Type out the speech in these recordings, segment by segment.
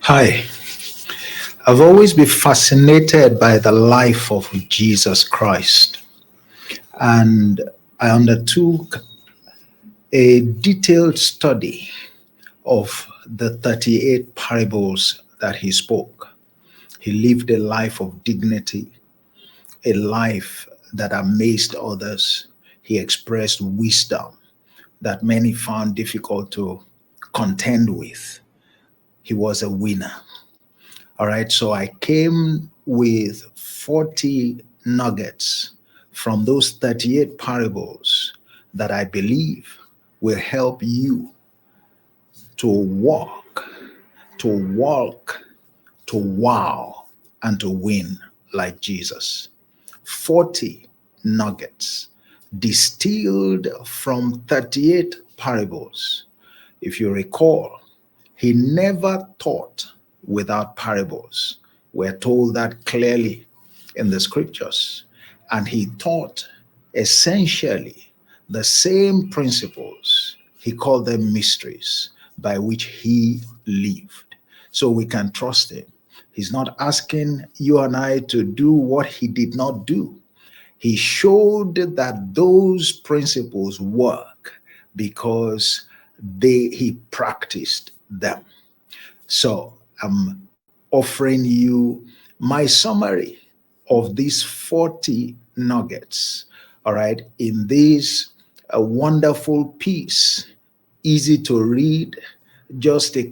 Hi, I've always been fascinated by the life of Jesus Christ, and I undertook a detailed study of the 38 parables that he spoke. He lived a life of dignity, a life that amazed others. He expressed wisdom that many found difficult to contend with. He was a winner. All right, so I came with 40 nuggets from those 38 parables that I believe will help you to walk, to walk, to wow, and to win like Jesus. 40 nuggets distilled from 38 parables. If you recall, he never taught without parables. We're told that clearly in the scriptures. And he taught essentially the same principles. He called them mysteries by which he lived. So we can trust him. He's not asking you and I to do what he did not do. He showed that those principles work because he practiced them. So I'm offering you my summary of these 40 nuggets, all right, in this wonderful piece, easy to read, just a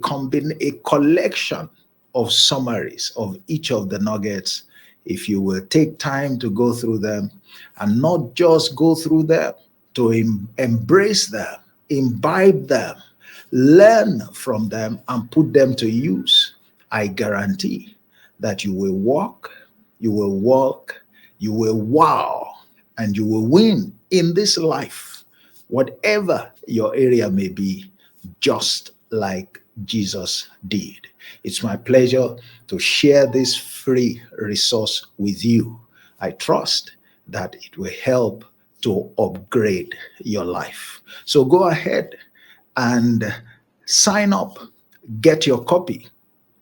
collection of summaries of each of the nuggets. If you will take time to go through them and not just go through them, to embrace them, imbibe them, learn from them, and put them to use, I guarantee that you will walk, you will wow, and you will win in this life, whatever your area may be, just like Jesus did. It's my pleasure to share this free resource with you. I trust that it will help to upgrade your life. So go ahead and sign up, get your copy.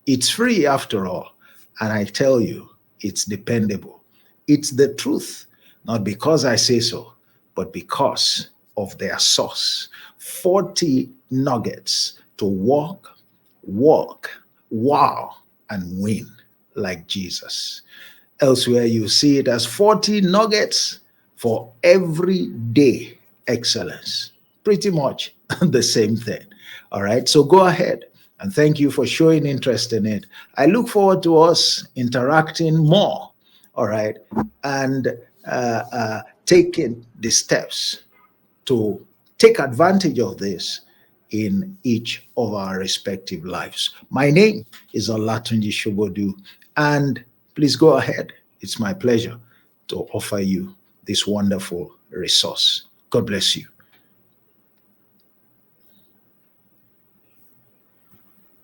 It's free after all. And I tell you, it's dependable. It's the truth, not because I say so, but because of their source. 40 nuggets to walk, wow, and win like Jesus. Elsewhere, you see it as 40 nuggets for everyday excellence. Pretty much the same thing. All right. So go ahead and thank you for showing interest in it. I look forward to us interacting more. All right. And taking the steps to take advantage of this in each of our respective lives. My name is Olatunji Shobodu, and please go ahead. It's my pleasure to offer you this wonderful resource. God bless you.